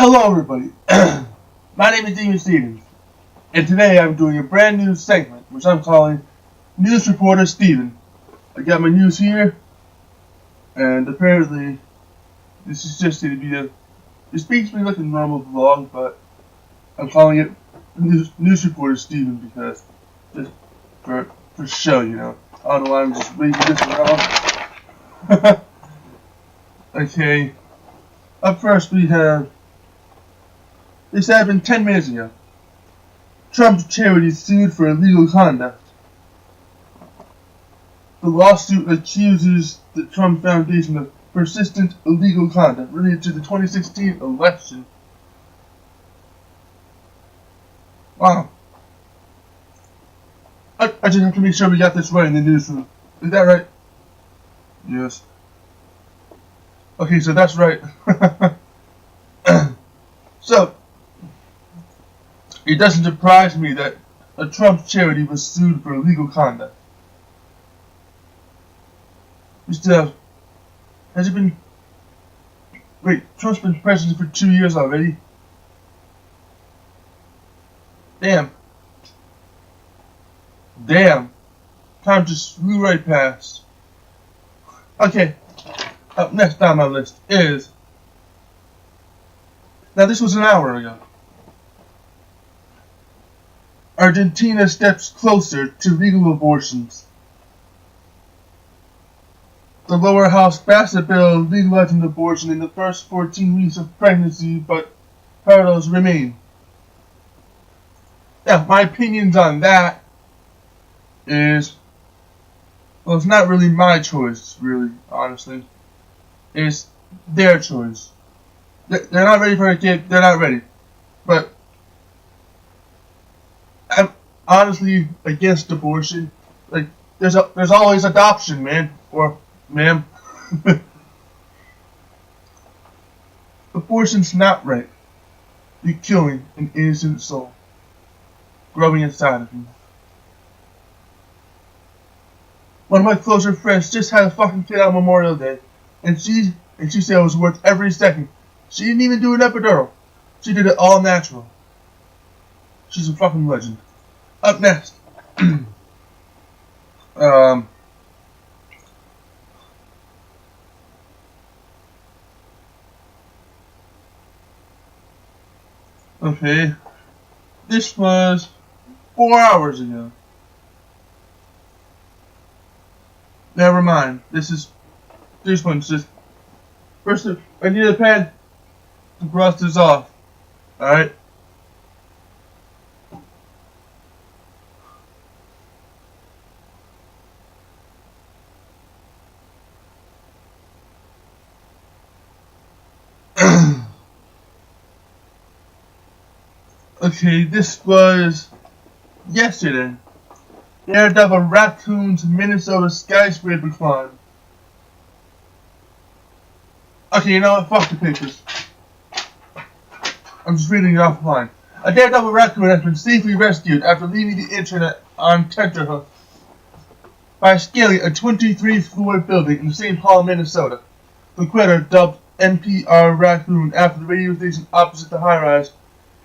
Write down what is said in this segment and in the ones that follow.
Hello everybody, my name is Damon Stevens, and today I'm doing a brand new segment, which I'm calling News Reporter Steven. I got my news here, and apparently this is just going to be it's basically like a normal vlog, but I'm calling it News Reporter Steven because, just for show, you know. I don't know why I'm just waving this around. Okay, up first we have, this happened 10 minutes ago. Trump's charity sued for illegal conduct. The lawsuit accuses the Trump Foundation of persistent illegal conduct related to the 2016 election. Wow. I just have to make sure we got this right in the newsroom. Is that right? Yes. Okay, so that's right. So, it doesn't surprise me that a Trump charity was sued for illegal conduct. Has it been... Wait, Trump's been president for 2 years already? Damn. Time just flew right past. Okay, up next on my list is... Now this was an hour ago. Argentina steps closer to legal abortions. The lower house passed a bill legalizing abortion in the first 14 weeks of pregnancy, but hurdles remain. Now, my opinions on that is, well, it's not really my choice, really, honestly. It's their choice. They're not ready for a kid, they're not ready. But I'm honestly against abortion. Like, there's always adoption, man, or ma'am. Abortion's not right. You're killing an innocent soul growing inside of you. One of my closer friends just had a fucking kid on Memorial Day, and she said it was worth every second. She didn't even do an epidural. She did it all natural. She's a fucking legend. Up next. Okay. This was 4 hours ago. Never mind. This one's just... First, I need a pen to cross this off. Alright? Okay, this was yesterday. Daredevil raccoon's Minnesota skyscraper climb. Okay, you know what? Fuck the pictures. I'm just reading it offline. A daredevil raccoon has been safely rescued after leaving the internet on tenterhooks by scaling a 23-floor building in St. Paul, Minnesota. The critter, dubbed NPR Raccoon after the radio station opposite the high-rise,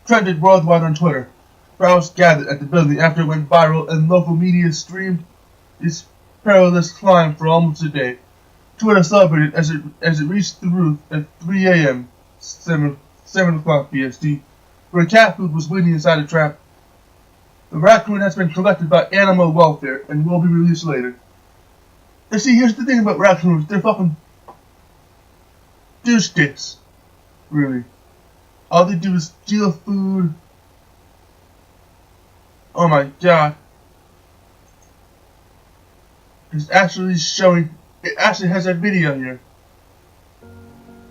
trended worldwide on Twitter. Crowds gathered at the building after it went viral, and local media streamed its perilous climb for almost a day. Twitter celebrated as it reached the roof at 3 a.m. 7 o'clock BST, where cat food was waiting inside a trap. The raccoon has been collected by Animal Welfare and will be released later. And see, here's the thing about raccoons: they're fucking douche dicks. Really. All they do is steal food. Oh my god. It's actually showing... It actually has a video here.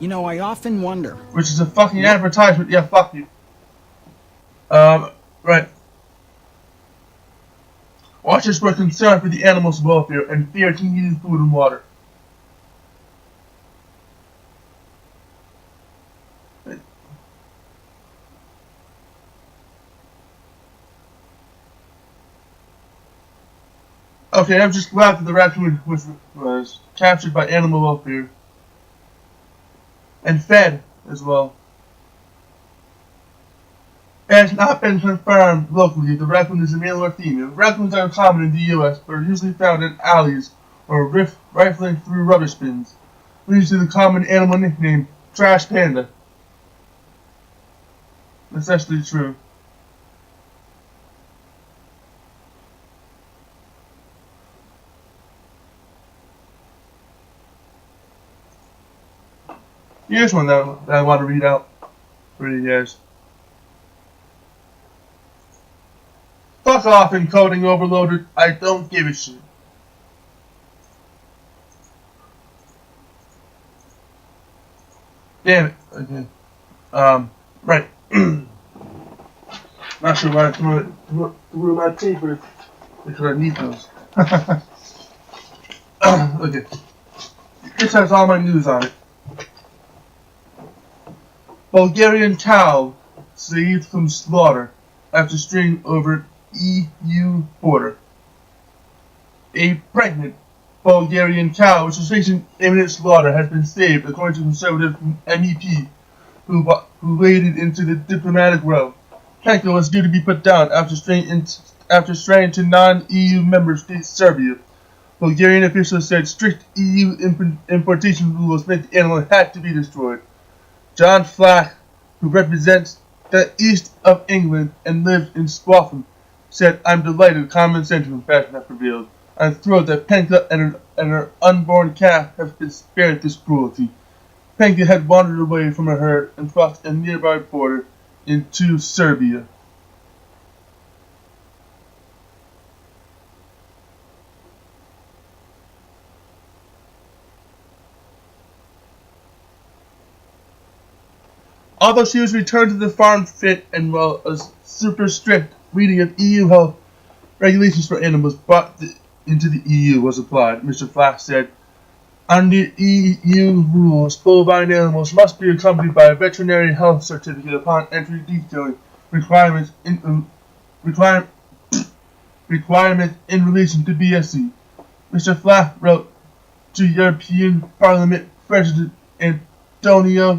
You know, I often wonder... Which is a fucking advertisement. Yeah, fuck you. Right. Watchers were concerned for the animals' welfare and feared he needed food and water. Okay, I'm just glad that the raccoon was captured by Animal Welfare and fed as well. It has not been confirmed locally if the raccoon is a male or female. Raccoons are common in the U.S., but are usually found in alleys or rifling through rubbish bins, leading to the common animal nickname Trash Panda. That's actually true. Here's one that I want to read out for you guys. Fuck off, encoding overloaded. I don't give a shit. Damn it. Okay. Right. Not sure why I threw my papers because I need those. Okay. This has all my news on it. Bulgarian cow saved from slaughter after straying over EU border. A pregnant Bulgarian cow, which was facing imminent slaughter, has been saved, according to Conservative MEP who waded into the diplomatic row. Penko was due to be put down after straying to non-EU member state Serbia. Bulgarian officials said strict EU importation rules meant the animal had to be destroyed. John Flack, who represents the east of England and lives in Swaffham, said, "I'm delighted common sense and compassion have prevailed. I'm thrilled that Penka and her unborn calf have been spared this cruelty." Penka had wandered away from her herd and crossed a nearby border into Serbia. Although she was returned to the farm fit and well, a super strict reading of EU health regulations for animals brought into the EU was applied. Mr. Flack said, "Under EU rules, bovine animals must be accompanied by a veterinary health certificate upon entry, detailing requirements in relation to BSE." Mr. Flack wrote to European Parliament President Antonio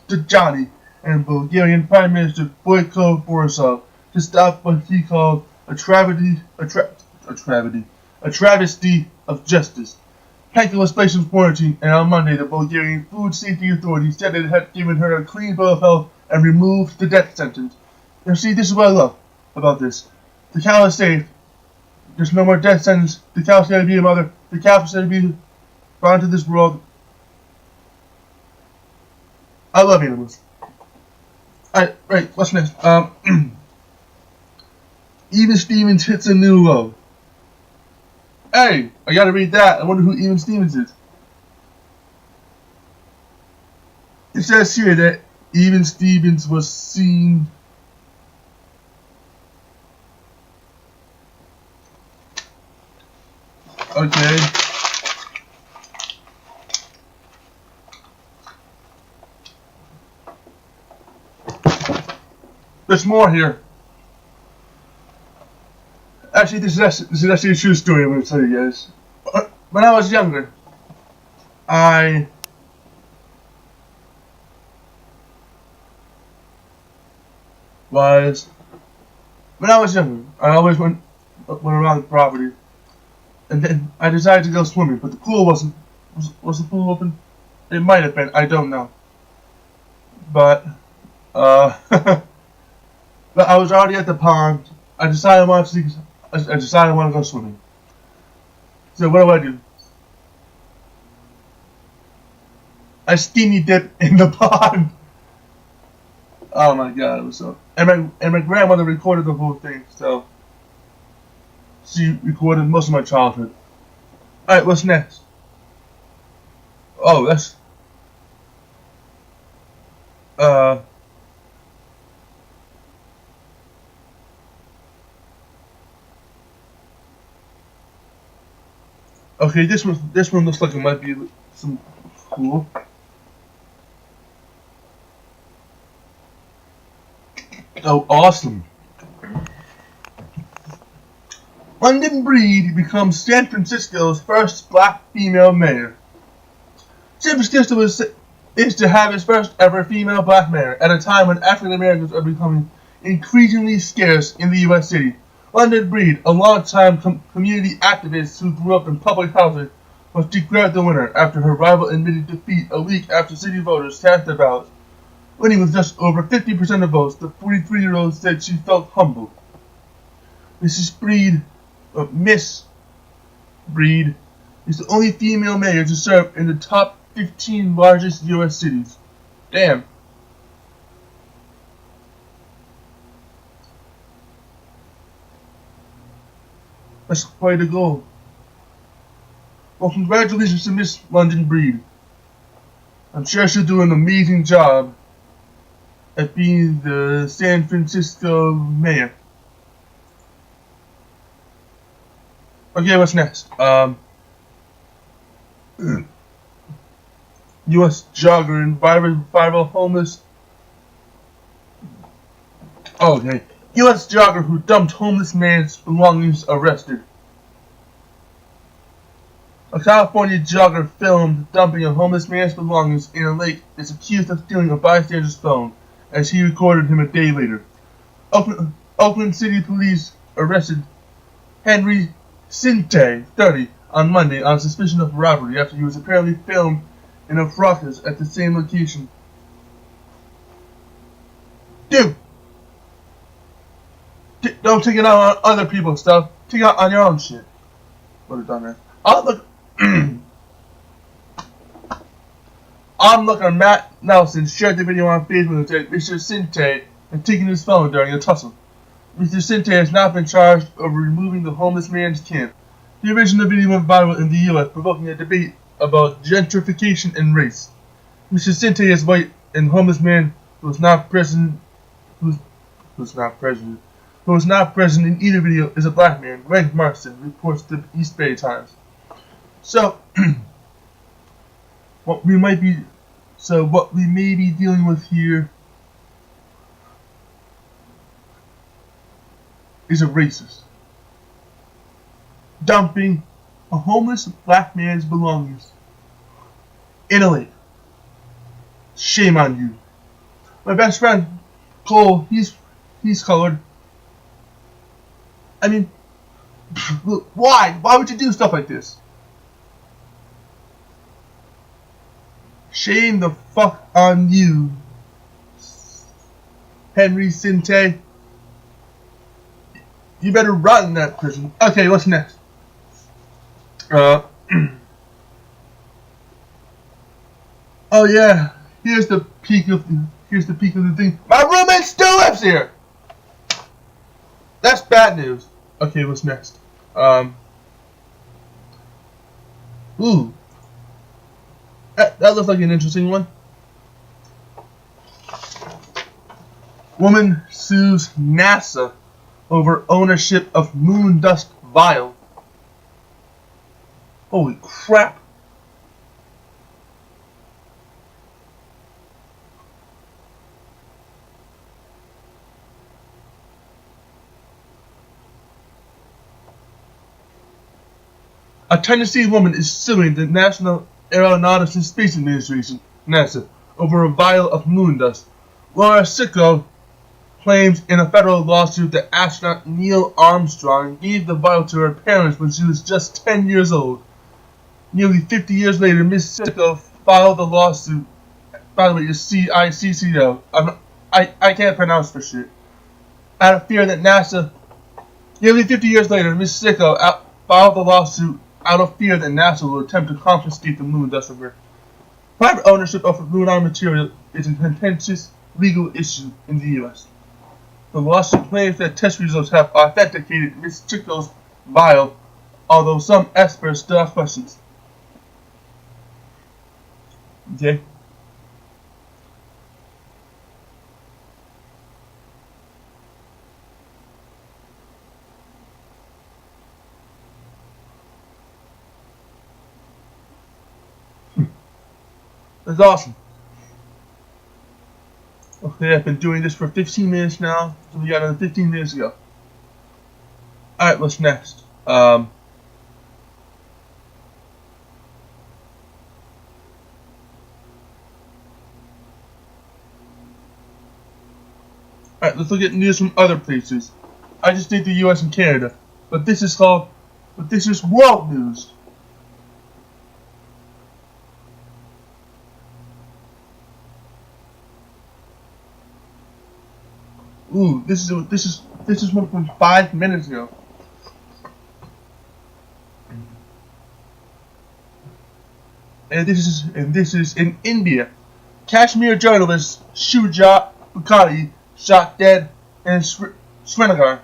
Tajani and Bulgarian Prime Minister Boyko Borisov to stop what he called a travesty of justice. Penka was placed in quarantine, and on Monday the Bulgarian Food Safety Authority said it had given her a clean bill of health and removed the death sentence. You see, this is what I love about this. The cow is safe. There's no more death sentence. The cow's going to be a mother. The calf is going to be brought into this world. I love animals. Alright, right, what's next? Even Stevens hits a new low. Hey, I gotta read that. I wonder who Even Stevens is. It says here that Even Stevens was seen okay. There's more here. Actually, this is actually a true story I'm going to tell you guys. When I was younger, I always went around the property, and then I decided to go swimming, but the pool wasn't. Was the pool open? It might have been. I don't know. But but I was already at the pond. I decided I wanted to go swimming. So what do? I skinny dip in the pond. Oh my god, it was so. And my grandmother recorded the whole thing, so she recorded most of my childhood. Alright, what's next? Oh, that's okay, this one looks like it might be some cool. Oh, awesome. London Breed becomes San Francisco's first black female mayor. San Francisco is to have its first ever female black mayor at a time when African Americans are becoming increasingly scarce in the U.S. city. London Breed, a longtime community activist who grew up in public housing, was declared the winner after her rival admitted defeat a week after city voters cast their ballots. Winning with just over 50% of votes, the 43-year-old said she felt humbled. Miss Breed is the only female mayor to serve in the top 15 largest U.S. cities. Damn. That's quite a goal. Well, congratulations to Miss London Breed. I'm sure she'll do an amazing job at being the San Francisco mayor. Okay, what's next? U.S. jogger and viral homeless. Okay. U.S. jogger who dumped homeless man's belongings arrested. A California jogger filmed dumping a homeless man's belongings in a lake is accused of stealing a bystander's phone as he recorded him a day later. Oakland City Police arrested Henry Sinte, 30, on Monday on suspicion of robbery after he was apparently filmed in a fracas at the same location. Dude! Don't take it out on other people's stuff. Take it out on your own shit. What a dumbass. Onlooker Matt Nelson shared the video on Facebook and said Mr. Sinte had taken his phone during a tussle. Mr. Sinte has not been charged of removing the homeless man's camp. The original video went viral in the U.S., provoking a debate about gentrification and race. Mr. Sinte is white, and the homeless man who was not present in either video is a black man. Greg Marston reports the East Bay Times. So, what we may be dealing with here is a racist dumping a homeless black man's belongings in a lake. Shame on you. My best friend Cole, he's colored. I mean, why? Why would you do stuff like this? Shame the fuck on you, Henry Sinte. You better rot in that prison. Okay, what's next? Oh yeah, here's the peak of the thing. My roommate still lives here. That's bad news. Okay, what's next? Ooh. That looks like an interesting one. Woman sues NASA over ownership of moon dust vial. Holy crap. A Tennessee woman is suing the National Aeronautics and Space Administration, NASA, over a vial of moon dust. Laura Sicko claims in a federal lawsuit that astronaut Neil Armstrong gave the vial to her parents when she was just 10 years old. Nearly 50 years later, Ms. Sicko filed the lawsuit. By the way, it's C-I-C-C-O. I can't pronounce for shit. Out of fear that NASA... Nearly 50 years later, Ms. Sicko filed the lawsuit out of fear that NASA will attempt to confiscate the moon dust from her. Private ownership of lunar material is a contentious legal issue in the U.S. The lawsuit claims that test results have authenticated Ms. Sicko's vial, although some experts still have questions. Okay. That's awesome. Okay, I've been doing this for 15 minutes now, so we got another 15 minutes to go. Alright, what's next? Alright, let's look at news from other places. I just did the US and Canada. But this is world news. Ooh, this is one from 5 minutes ago. And this is in India. Kashmir journalist Shujat Bukhari shot dead in Srinagar.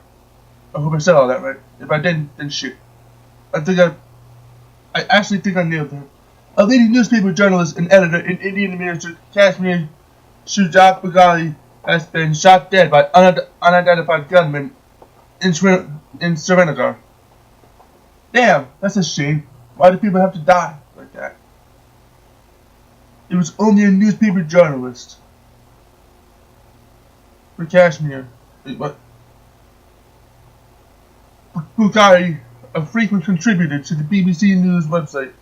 I hope I said all that right. If I didn't, then shit. I actually think I nailed it. A leading newspaper journalist and editor in Indian minister Kashmir, Shujat Bukhari, has been shot dead by unidentified gunmen in Srinagar. Damn, that's a shame. Why do people have to die like that? It was only a newspaper journalist for Kashmir. Bukhari, a frequent contributor to the BBC News website,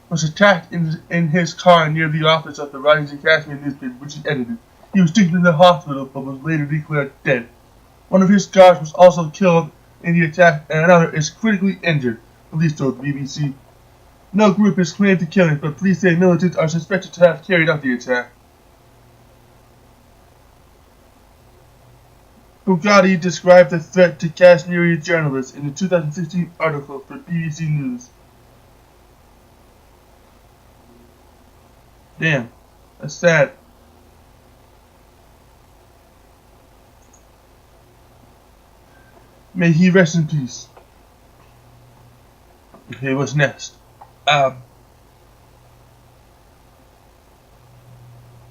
was attacked in his car near the office of the Rising Kashmir newspaper, which he edited. He was taken to the hospital but was later declared dead. One of his guards was also killed in the attack, and another is critically injured, police told the BBC. No group has claimed the killing, but police say militants are suspected to have carried out the attack. Bukhari described the threat to Kashmiri journalists in a 2016 article for BBC News. Damn, that's sad. May he rest in peace. Okay, what's next?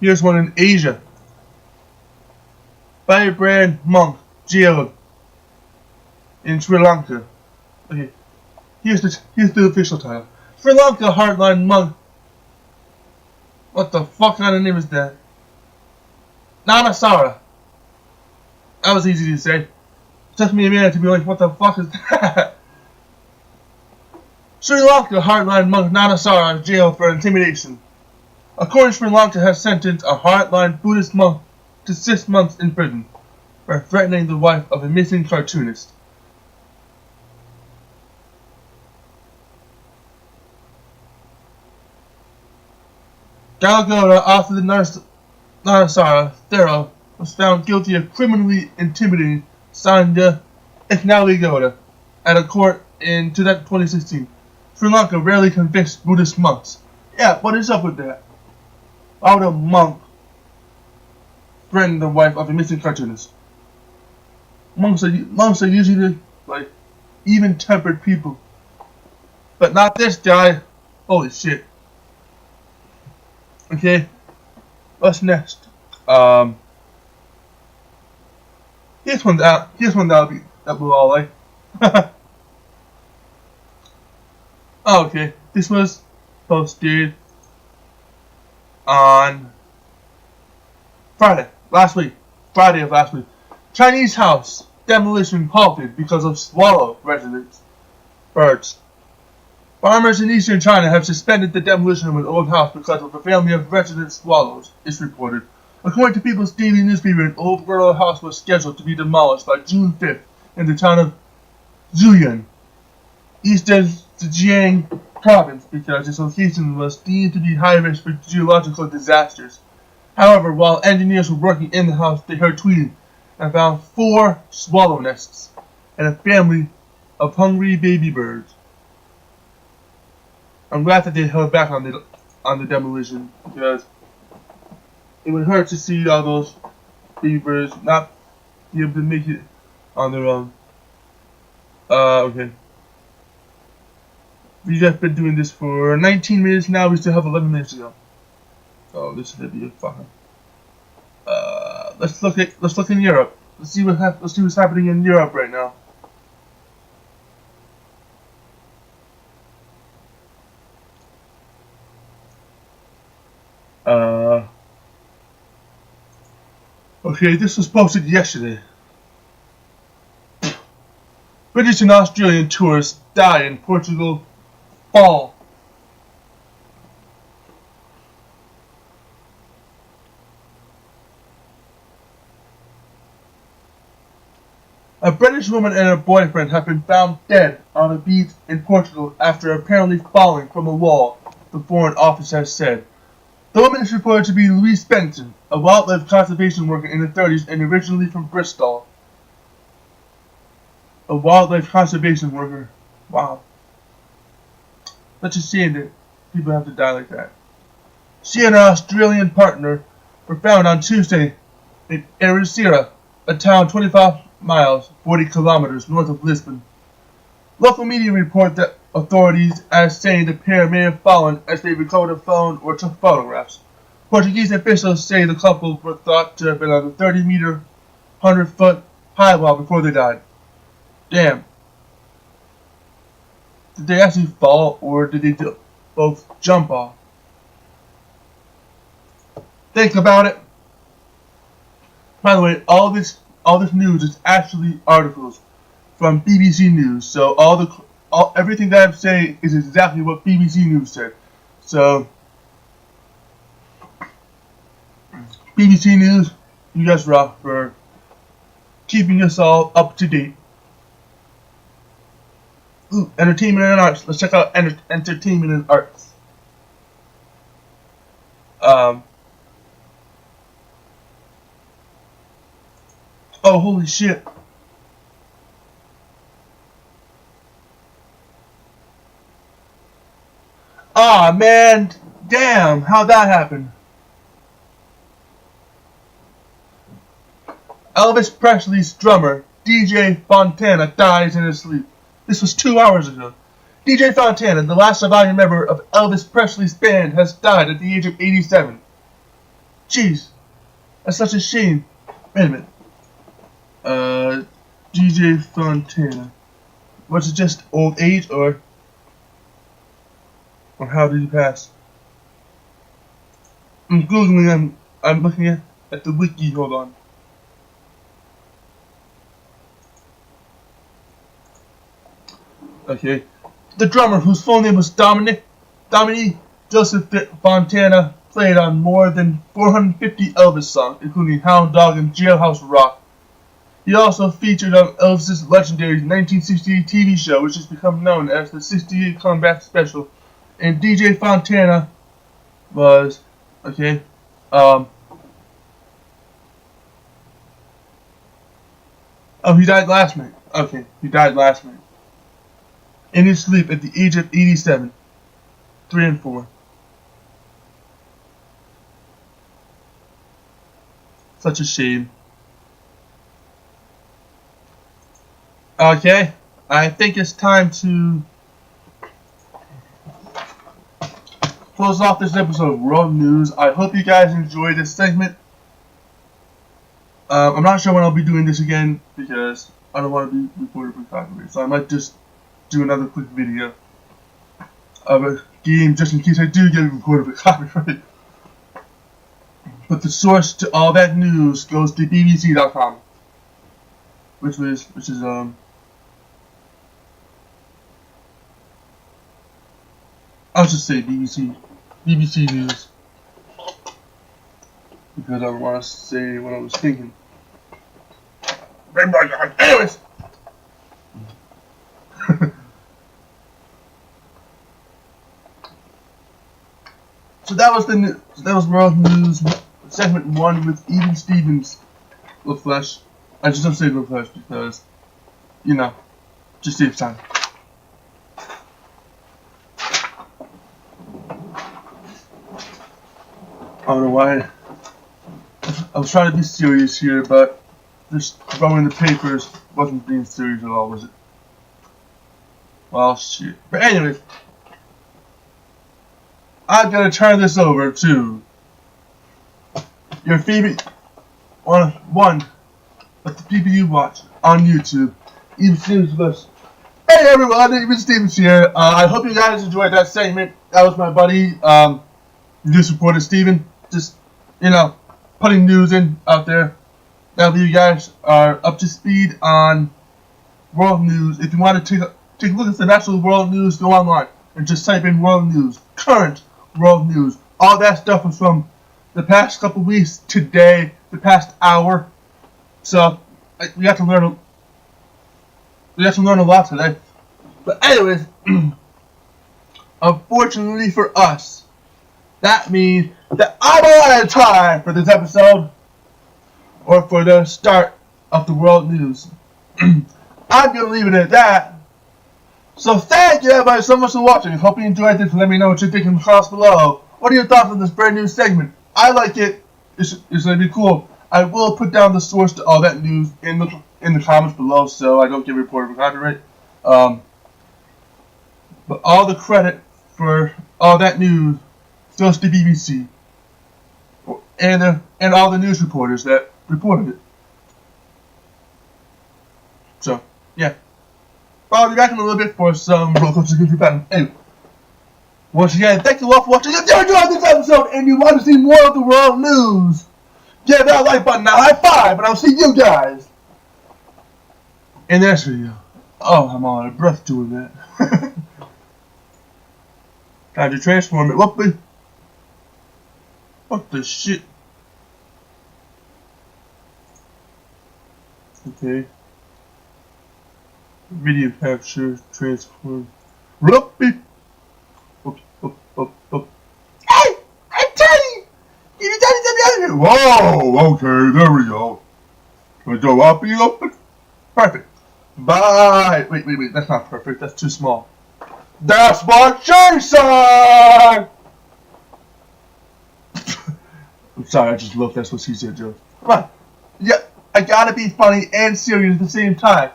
Here's one in Asia. Firebrand monk jailed in Sri Lanka. Okay, here's the official title. Sri Lanka hardline monk. What the fuck kind of name is that? Nanasara. That was easy to say. It took me a minute to be like, what the fuck is that? Sri Lanka hardline monk Nanasara is jailed for intimidation. A court in Sri Lanka has sentenced a hardline Buddhist monk to 6 months in prison for threatening the wife of a missing cartoonist. Galagota, author of the Nanasara Thera, was found guilty of criminally intimidating Sandhya Iknaligota at a court in 2016. Sri Lanka rarely convicts Buddhist monks. Yeah, what is up with that? Why would a monk threaten the wife of a missing cartoonist? Monks are usually like even-tempered people, but not this guy. Holy shit. Okay, what's next? Here's one that we'll all like. Oh, okay, this was posted on Friday of last week. Chinese house demolition halted because of swallow residents. Birds. Farmers in eastern China have suspended the demolition of an old house because of a family of resident swallows, it's reported. According to People's Daily newspaper, an old rural house was scheduled to be demolished by June 5th in the town of Zhuyan, eastern Zhejiang province, because its location was deemed to be high risk for geological disasters. However, while engineers were working in the house, they heard tweeting and found 4 swallow nests and a family of hungry baby birds. I'm glad that they held back on the demolition, because it would hurt to see all those baby birds not be able to make it on their own. Okay. We've just been doing this for 19 minutes now. We still have 11 minutes to go. So this is gonna be a fucking. Let's look in Europe. Let's see what's happening in Europe right now. Okay, this was posted yesterday. British and Australian tourists die in Portugal fall. A British woman and her boyfriend have been found dead on a beach in Portugal after apparently falling from a wall, the Foreign Office has said. The woman is reported to be Louise Benson, a wildlife conservation worker in the 30s and originally from Bristol. A wildlife conservation worker. Wow. Such a shame that people have to die like that. She and her Australian partner were found on Tuesday in Ericeira, a town 25 miles, 40 kilometers north of Lisbon. Local media report that authorities as saying the pair may have fallen as they recovered a phone or took photographs. Portuguese officials say the couple were thought to have been on the 30-meter, 100-foot high wall before they died. Damn. Did they actually fall, or did they both jump off? Think about it. By the way, all this news is actually articles from BBC News. So everything that I'm saying is exactly what BBC News said. So BBC News, you guys rock for keeping us all up to date. Ooh, entertainment and arts. Let's check out entertainment and arts. Oh, holy shit. Ah, man. Damn, how'd that happen? Elvis Presley's drummer, DJ Fontana, dies in his sleep. This was 2 hours ago. DJ Fontana, the last surviving member of Elvis Presley's band, has died at the age of 87. Jeez. That's such a shame. Wait a minute. DJ Fontana. Was it just old age, or how did he pass? I'm Googling, I'm looking at the wiki, hold on. Okay. The drummer, whose full name was Dominique Joseph Fontana, played on more than 450 Elvis songs, including Hound Dog and Jailhouse Rock. He also featured on Elvis's legendary 1968 TV show, which has become known as the 68 Comeback Special. And DJ Fontana was, okay, oh, he died last night. Okay, he died last night. In his sleep at the age of 87. 3 and 4. Such a shame. Okay, I think it's time to close off this episode of World News. I hope you guys enjoyed this segment. I'm not sure when I'll be doing this again because I don't want to be reported for copyright. So I might just do another quick video of a game just in case I do get reported for copyright. But the source to all that news goes to BBC.com, which is I'll just say BBC News, because I don't want to say what I was thinking. Anyways, so that was World News segment 1 with Even Stevens LaFlesh. I just don't say LaFlesh because, you know, just saves time. I don't know why. I was trying to be serious here, but just throwing the papers wasn't being serious at all, was it? Well, shit. But anyways, I'm gonna turn this over to your favorite one of the people you watch on YouTube, Even Stevens. Hey everyone, Even Stevens here. I hope you guys enjoyed that segment. That was my buddy, news reporter Steven. Just, you know, putting news in out there. Now that you guys are up to speed on world news, if you want to take a look at the actual world news, go online and just type in world news, current world news. All that stuff was from the past couple weeks, today, the past hour. So we have to learn We actually learned a lot today. But anyways, unfortunately for us, that means that I'm out of time for this episode, or for the start of the world news. I'm gonna leave it at that. So thank you everybody so much for watching. Hope you enjoyed this and let me know what you think in the comments below. What are your thoughts on this brand new segment? I like it. It's gonna be cool. I will put down the source to all that news in the comments below, so I don't get reported for copyright. But all the credit for all that news goes to BBC and all the news reporters that reported it. So yeah, I'll be back in a little bit for some roller coaster good battle. Anyway, once again, thank you all for watching. If you enjoyed this episode and you want to see more of the world news, give that like button now. High five, and I'll see you guys in the next video. Oh, I'm all out of breath doing that. Time to transform it. What the shit? Okay. Video capture, transform. Whoopie. Hey! I'm Teddy! Can you tell me something out here? Whoa! Okay, there we go. Can we go up and up? Perfect. Bye! Wait, that's not perfect. That's too small. That's my Jason! I'm sorry, I just love that's what she said, Joe. Come on. Yeah, I gotta be funny and serious at the same time.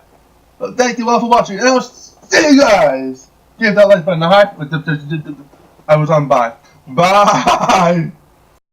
Thank you all for watching, and I'll see you guys! Give that like button a high. I was on bye. Bye!